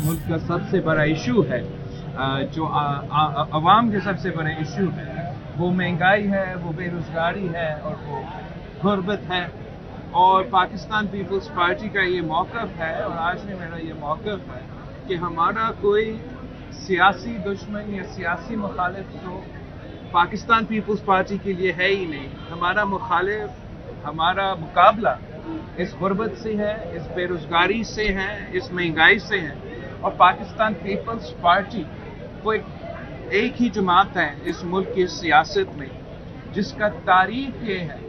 मुल्क का सबसे बड़ा इशू है, जो आवाम के सबसे बड़े इशू है, वो महंगाई है, वो बेरोज़गारी है और वो गुर्बत है। और पाकिस्तान पीपल्स पार्टी का ये मौक़िफ़ है और आज में मेरा ये मौक़िफ़ है कि हमारा कोई सियासी दुश्मन या सियासी मुखालिफ तो पाकिस्तान पीपल्स पार्टी के लिए है ही नहीं। हमारा मुखालिफ, हमारा मुकाबला इस गुर्बत से है, इस बेरोज़गारी से है, इस महंगाई से है। और पाकिस्तान पीपल्स पार्टी वो एक ही जमात है इस मुल्क की सियासत में जिसका तारीफ ये है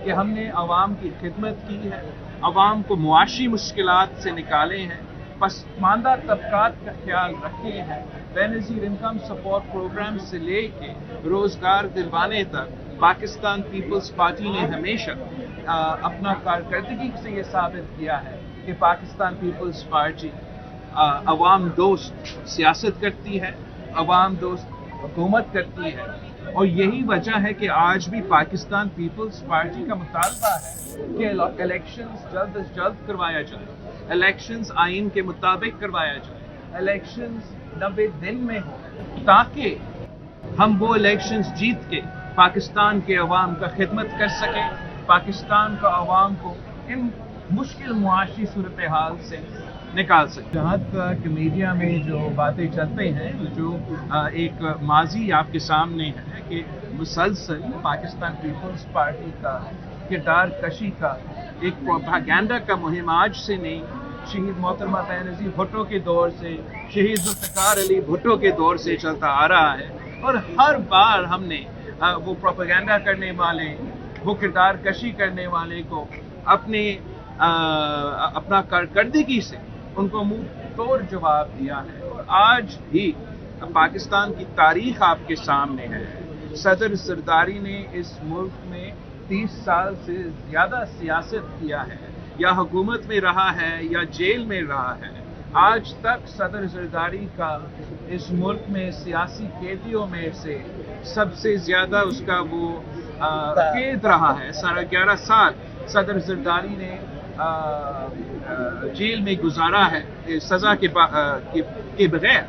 कि हमने आवाम की खिदमत की है, आवाम को मुआशी मुश्किलात से निकाले हैं, पसमानदा तबकात का ख्याल रखे हैं, बेनज़ीर इनकम सपोर्ट प्रोग्राम से लेके रोज़गार दिलवाने तक पाकिस्तान पीपल्स पार्टी ने हमेशा अपना कारकर्दगी से ये साबित किया है कि पाकिस्तान पीपल्स पार्टी अवाम दोस्त सियासत करती है, अवाम दोस्त हुकूमत करती है। और यही वजह है कि आज भी पाकिस्तान पीपल्स पार्टी का मुतालबा है कि इलेक्शंस जल्द से जल्द करवाया जाए, इलेक्शंस आइन के मुताबिक करवाया जाए, इलेक्शंस 90 दिन में हो, ताकि हम वो इलेक्शंस जीत के पाकिस्तान के अवाम का खिदमत कर सकें, पाकिस्तान का अवाम को इन मुश्किल मुआशी सूरत हाल से निकाल सकते। जहाँ तक मीडिया में जो बातें चलते हैं, जो एक माजी आपके सामने है कि मुसलसल पाकिस्तान पीपल्स पार्टी का किरदार कशी का एक प्रोपेगेंडा का मुहिम आज से नहीं, शहीद मोहतरमा बेनज़ीर भुट्टो के दौर से, शहीद ज़ुल्फ़िकार अली भुट्टो के दौर से चलता आ रहा है। और हर बार हमने वो प्रोपेगेंडा करने वाले, वो किरदार कशी करने वाले को अपना कारकर्दगी से उनको मुंह तोड़ जवाब दिया है। और आज भी पाकिस्तान की तारीख आपके सामने है। सदर ज़रदारी ने इस मुल्क में 30 साल से ज़्यादा सियासत किया है, या हुकूमत में रहा है या जेल में रहा है। आज तक सदर ज़रदारी का इस मुल्क में सियासी कैदियों में से सबसे ज़्यादा उसका वो कैद रहा है। 11.5 साल सदर ज़रदारी ने जेल में गुजारा है सज़ा के बगैर।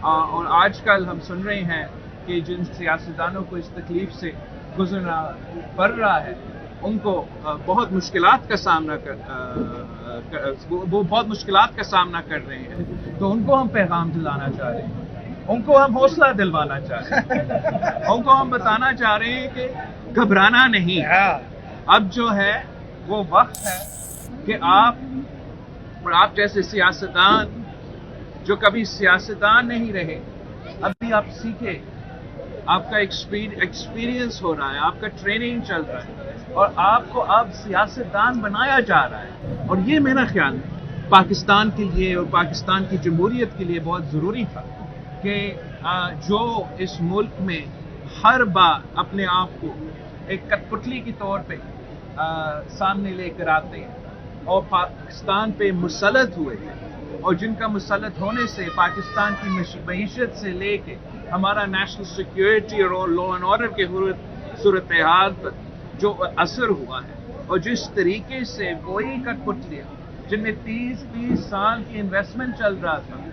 और आजकल हम सुन रहे हैं कि जिन सियासतदानों को इस तकलीफ से गुजरना पड़ रहा है, उनको बहुत मुश्किलात का सामना वो बहुत मुश्किलात का सामना कर रहे हैं। तो उनको हम पैगाम दिलाना चाह रहे हैं, उनको हम हौसला दिलवाना चाह रहे हैं, उनको हम बताना चाह रहे हैं कि घबराना नहीं। अब जो है वो वक्त है कि आप जैसे सियासतदान जो कभी सियासतदान नहीं रहे, अभी आप सीखे, आपका एक्सपीरियंस हो रहा है, आपका ट्रेनिंग चल रहा है और आपको अब सियासतदान बनाया जा रहा है। और ये मेरा ख्याल है पाकिस्तान के लिए और पाकिस्तान की जमहूरियत के लिए बहुत ज़रूरी था कि जो इस मुल्क में हर बार अपने आप को एक कठपुतली के तौर पे सामने लेकर आते हैं और पाकिस्तान पे मुसल्लत हुए हैं, और जिनका मुसल्लत होने से पाकिस्तान की मईशत से लेके हमारा नेशनल सिक्योरिटी और लॉ एंड ऑर्डर के सूरत हाल पर जो असर हुआ है, और जिस तरीके से वही कठपुतलियाँ जिनमें 30 साल की इन्वेस्टमेंट चल रहा था,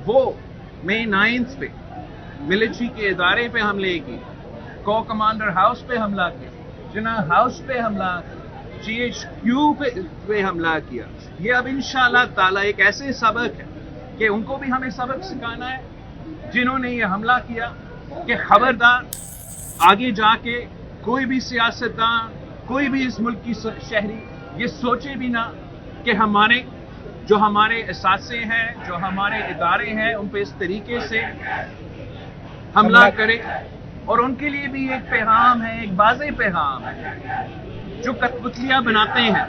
वो मई 9 पे मिलिट्री के इदारे पे हमले किए, को कमांडर हाउस पे हमला किया, जिना हाउस पे हमला, GHQ पे हमला किया। ये अब इंशाअल्लाह ताला एक ऐसे सबक है कि उनको भी हमें सबक सिखाना है जिन्होंने ये हमला किया, कि खबरदार आगे जाके कोई भी सियासतदान, कोई भी इस मुल्क की शहरी ये सोचे भी ना कि हमारे असासे हैं, जो हमारे इदारे हैं, उन पे इस तरीके से हमला करे। और उनके लिए भी एक पैगाम है, एक वाज़ेह पैगाम है। जो कठपुतलियाँ बनाते हैं,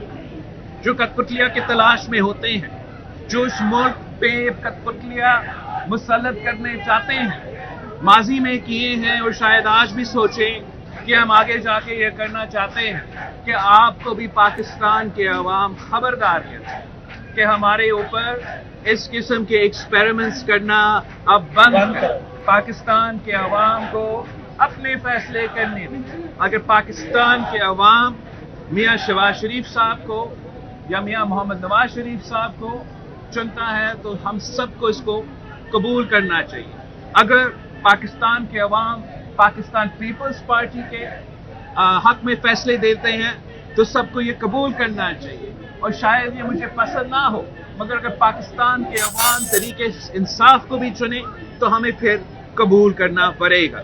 जो कठपुतलियाँ की तलाश में होते हैं, जो इस मुल्क पे कठपुतलियाँ मुसल्लत करने चाहते हैं, माजी में किए हैं और शायद आज भी सोचें कि हम आगे जाके ये करना चाहते हैं, कि आपको भी पाकिस्तान के अवाम खबरदार है कि हमारे ऊपर इस किस्म के एक्सपेरिमेंट्स करना अब बंद कर। पाकिस्तान के अवाम को अपने फैसले करने दें। अगर पाकिस्तान के अवाम मियाँ शहबाज शरीफ साहब को या मियाँ मोहम्मद नवाज शरीफ साहब को चुनता है तो हम सबको इसको कबूल करना चाहिए। अगर पाकिस्तान के अवाम पाकिस्तान पीपल्स पार्टी के हक में फैसले देते हैं तो सबको ये कबूल करना चाहिए। और शायद ये मुझे पसंद ना हो, मगर अगर पाकिस्तान के अवाम तरीके इंसाफ को भी चुने तो हमें फिर कबूल करना पड़ेगा।